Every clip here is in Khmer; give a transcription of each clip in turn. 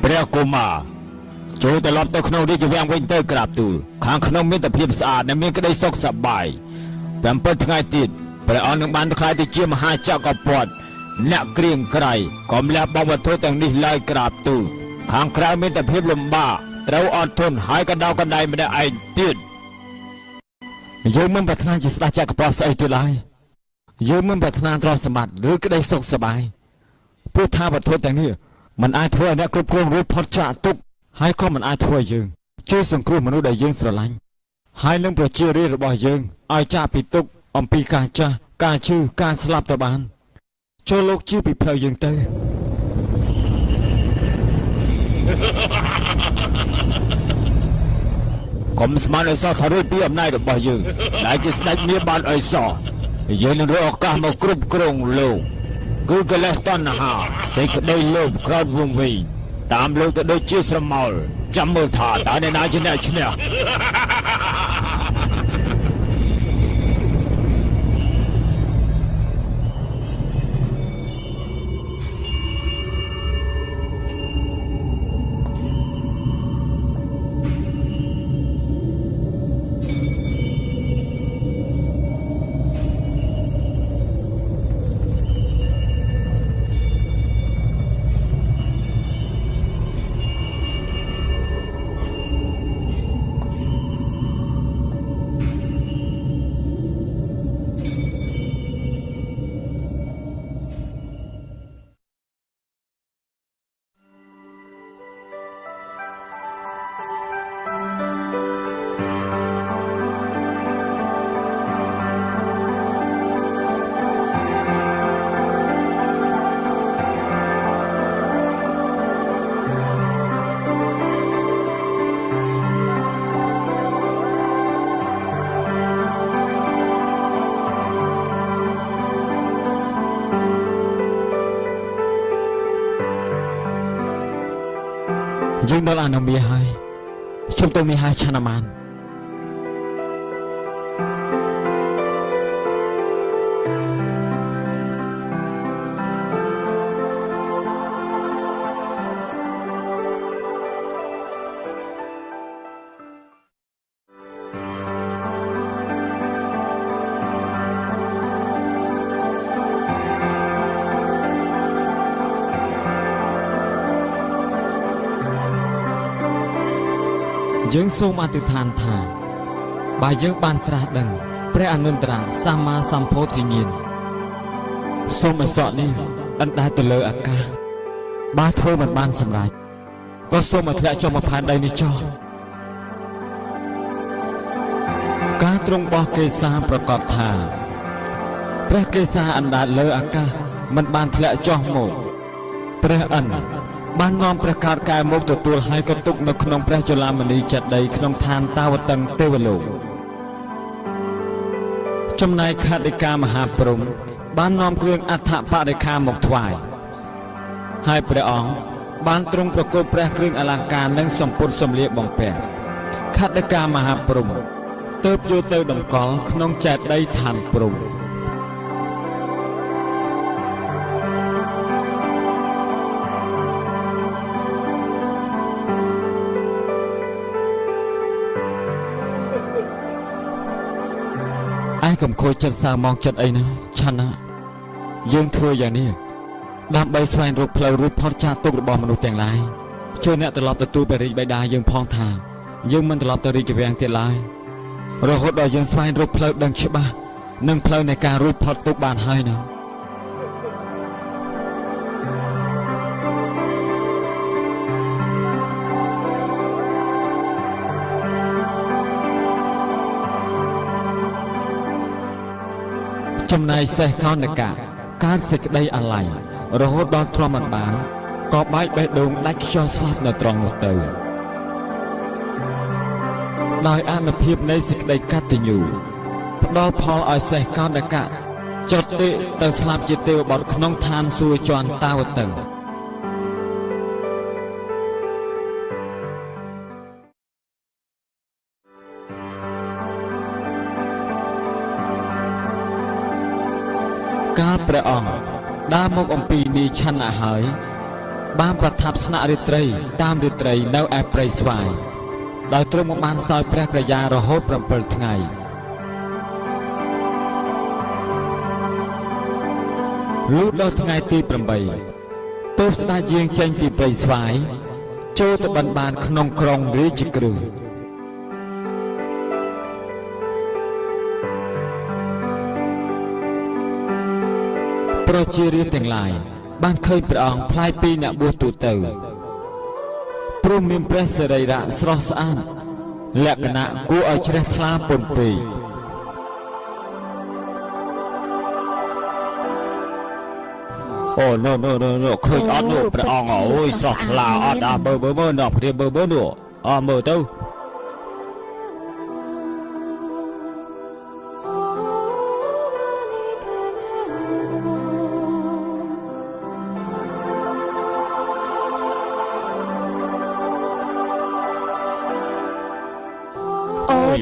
ព្រះកុមារចូលត្រឡប់ទៅក្នុងរាជវាំងវិញទៅក្រាបទូលខាងក្នុងមានតែភាពស្អាតនិងមានក្តីសុខសប្បាយ7ថ្ងៃទៀតព្រះអង្គនឹងបានក្លាយទៅជាមហាចក្រពត្តិអ្នកក្រៀងក្រៃកុំលះបង់វត្ថុទាំងនេះឡើយក្រាបទូលខាងក្រៅមានតែភាពលំបាកត្រូវអត់ធន់ហើយកណ្ដោកណ្ដាយម្នាក់ឯងទៀតយើងមិនប្រាថ្នាជាស្ដេចចក្រពត្តិស្អីទៀតឡើយយើងមិនប្រាថ្នាទ្រព្យសម្បត្តិឬក្តីសុខសប្បាយព្រោះថាវត្ថុទាំងនេះมันអាចធ្វើឲ្យអ្នកគ្រប់គ្រងរួចផុតចាកទុក្ខហើយក៏មិនអាចធ្វើឲ្យយើងជួយសង្គ្រោះមនុស្សដែលយើងស្រឡាញ់ហើយនឹងប្រជារាស្ត្ររបស់យើងឲ្យចាកពីទុក្ខអំពីការចាស់ការឈឺការស្លាប់ទៅបានចូលលោកជឿពីផ្លូវយើងទៅកុំស្មានឲ្យសោះថារួចពីអំណាចរបស់យើងដែលជាស្ដេចនាបានឲ្យសោះយើងនឹងរកឱកាសមកគ្រប់គ្រងលោកគឺកិលេសតណ្ហាសេចក្តីលោភក្រោធវង្វេងតាមលោកទៅដូចជាស្រមោលចាំមើលថាតើអ្នកណាជាអ្នកឈ្នះយើងដល់អនុមាហើយជុំទៅមីហាឆាណាមានយើងសូមអធិដ្ឋានថាបើយើងបានត្រាស់ដឹងព្រះអនុត្តរសម្មាសម្ពោធិញ្ញាណសូមឲ្យសក់នេះអណ្ដែតទៅលើអាកាសបើធ្វើមិនបានសម្រេចក៏សូមឲ្យធ្លាក់ចុះមកផែនដីនេះចុះការទ្រង់របស់កេសាប្រកាសថាព្រះកេសាអណ្ដែតលើអាកាសមិនបានធ្លាក់ចុះមកព្រះអិនបាននាំព្រះកើតកែមកទទួលហើយក៏ទុកនៅក្នុងព្រះជលាមនីចេតិយក្នុងឋានតាវតឹងទេវលោកចំណែកខតិកាមហាព្រហ្មបាននាំគ្រឿងអដ្ឋបរិខាមកថ្វាយហើយព្រះអង្គបានទ្រង់ប្រគល់ព្រះគ្រឿងអលង្ការនិងសម្ពុតសម្លៀកបំពាក់ខតិកាមហាព្រហ្មទើបយកទៅតម្កល់ក្នុងចេតិយឋានព្រហ្មកុំខូចចិត្តសើមកចិត្តអីណាឆាន់ណាយើងធ្វើយ៉ាងនេះដើម្បីស្វែងរកផ្លូវរួចផុតចាកទុក្ខរបស់មនុស្សទាំងឡាយជួយអ្នកត្រឡប់ទទួលព្រះរាជបិតាយើងផងថាយើងមិនត្រឡប់ទៅរាជវាំងទៀតឡើយរហូតដល់យើងស្វែងរកផ្លូវដឹងច្បាស់និងផ្លូវនៃការរួចផុតទុក្ខបានហើយណាចំណែកសេះកោណកៈកើតសេចក្តីអាល័យរហូតដល់ទ្រាំមិនបានក៏បែកបេះដូងដាច់ខ្យល់ស្លាប់នៅត្រង់នោះទៅដោយអនុភាពនៃសេចក្តីកតញ្ញូផ្ដល់ផលឲ្យសេះកោណកៈចុតតិទៅស្លាប់ជាទេវបុត្រក្នុងឋានសួគ៌ជាន់តាវតឹងកាលព្រះអង្គដើរមកអំពីនីឆន្ទៈហើយ បានប្រថាប់ស្នាក់រាត្រីតាមរាត្រីនៅឯព្រៃស្វាយដោយទ្រង់បានសោយព្រះក្រយារហូត7ថ្ងៃលុះដល់ថ្ងៃទី8ទើបស្ដេចយាងចេញពីព្រៃស្វាយចូលទៅបានក្នុងក្រុងរាជក្រឹសប្រជារាស្ត្រទាំងឡាយបានឃើញព្រះអង្គផ្លាយពីអ្នកបួសទូទៅព្រមមានព្រះសិរីរៈស្រស់ស្អាតលក្ខណៈគួរឲ្យជ្រះថ្លាពន់ពេកអូណូឃើញអត់នោះព្រះអង្គអូយស្រស់ថ្លាអត់ដល់មើលដល់ព្រាមមើលនោះមើលទៅ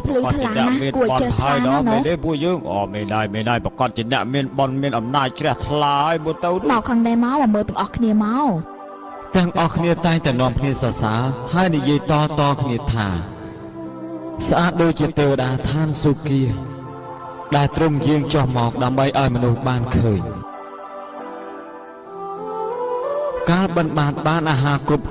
ភ្លឺថ្លាណាស់គួរជ្រះថ្លាណាស់ ទេពួកយើងមិនដែរប្រកាសជាអ្នកមានបុណ្យមានអំណាចជ្រះថ្លាឲ្យមើលទៅមកខាងដែរមកមើលទាំងអស់គ្នាមកទាំងអស់គ្នាតែងតែនាំគ្នាសរសើរហើយនិយាយតគ្នាថាស្អាតដូចជាទេវតាឋានសុគ៌ាដែលទ្រង់យាងចុះមកដើម្បីឲ្យមនុស្សបានឃើញកាលបានអាហារគ្រប់